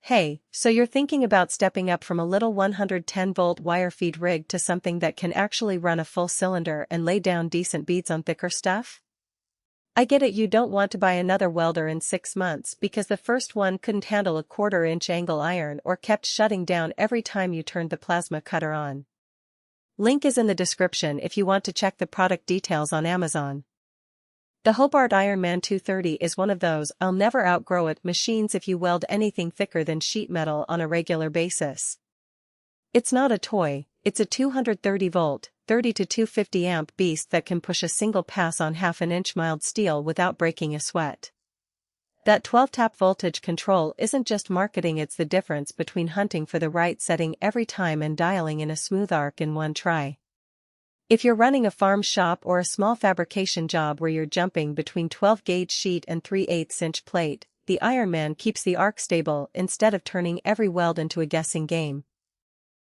Hey, so you're thinking about stepping up from a little 110-volt wire feed rig to something that can actually run a full cylinder and lay down decent beads on thicker stuff? I get it, you don't want to buy another welder in 6 months because the first one couldn't handle a 1/4-inch angle iron or kept shutting down every time you turned the plasma cutter on. Link is in the description if you want to check the product details on Amazon. The Hobart Ironman 230 is one of those "I'll never outgrow it" machines if you weld anything thicker than sheet metal on a regular basis. It's not a toy, it's a 230-volt, 30 to 250 amp beast that can push a single pass on 1/2 inch mild steel without breaking a sweat. That 12-tap voltage control isn't just marketing, it's the difference between hunting for the right setting every time and dialing in a smooth arc in one try. If you're running a farm shop or a small fabrication job where you're jumping between 12-gauge sheet and 3/8-inch plate, the Ironman keeps the arc stable instead of turning every weld into a guessing game.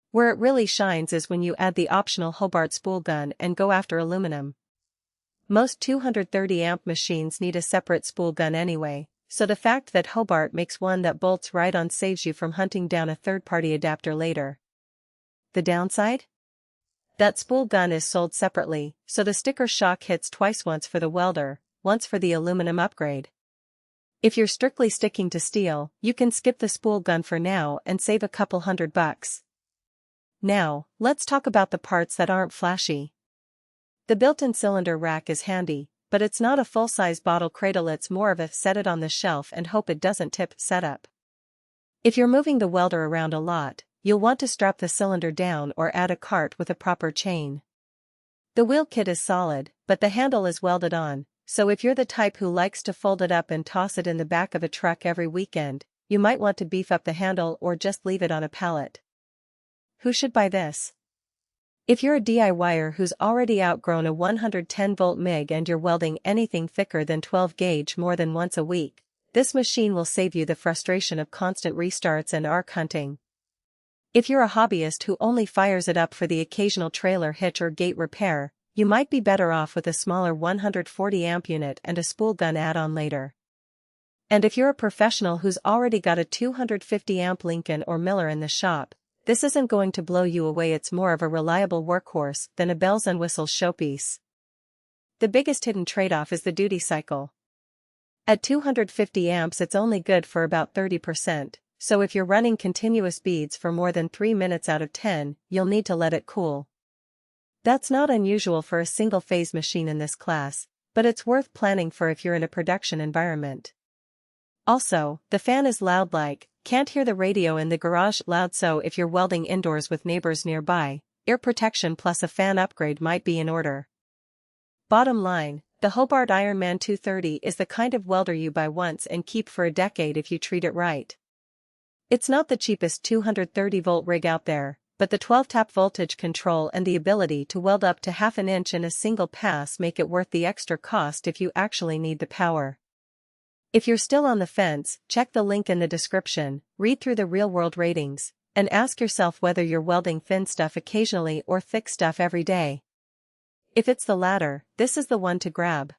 Where it really shines is when you add the optional Hobart spool gun and go after aluminum. Most 230-amp machines need a separate spool gun anyway, so the fact that Hobart makes one that bolts right on saves you from hunting down a third-party adapter later. The downside? That spool gun is sold separately, so the sticker shock hits twice, once for the welder, once for the aluminum upgrade. If you're strictly sticking to steel, you can skip the spool gun for now and save a couple $100. Now, let's talk about the parts that aren't flashy. The built-in cylinder rack is handy, but it's not a full-size bottle cradle, it's more of a set it on the shelf and hope it doesn't tip setup. If you're moving the welder around a lot, you'll want to strap the cylinder down or add a cart with a proper chain. The wheel kit is solid, but the handle is welded on, so if you're the type who likes to fold it up and toss it in the back of a truck every weekend, you might want to beef up the handle or just leave it on a pallet. Who should buy this? If you're a DIYer who's already outgrown a 110-volt MIG and you're welding anything thicker than 12-gauge more than once a week, this machine will save you the frustration of constant restarts and arc hunting. If you're a hobbyist who only fires it up for the occasional trailer hitch or gate repair, you might be better off with a smaller 140-amp unit and a spool gun add-on later. And if you're a professional who's already got a 250-amp Lincoln or Miller in the shop, this isn't going to blow you away, it's more of a reliable workhorse than a bells and whistles showpiece. The biggest hidden trade-off is the duty cycle. At 250 amps it's only good for about 30%. So if you're running continuous beads for more than 3 minutes out of 10, you'll need to let it cool. That's not unusual for a single-phase machine in this class, but it's worth planning for if you're in a production environment. Also, the fan is loud, like, can't hear the radio in the garage loud, so if you're welding indoors with neighbors nearby, ear protection plus a fan upgrade might be in order. Bottom line, the Hobart Ironman 230 is the kind of welder you buy once and keep for a decade if you treat it right. It's not the cheapest 230-volt rig out there, but the 12-tap voltage control and the ability to weld up to 1/2 inch in a single pass make it worth the extra cost if you actually need the power. If you're still on the fence, check the link in the description, read through the real-world ratings, and ask yourself whether you're welding thin stuff occasionally or thick stuff every day. If it's the latter, this is the one to grab.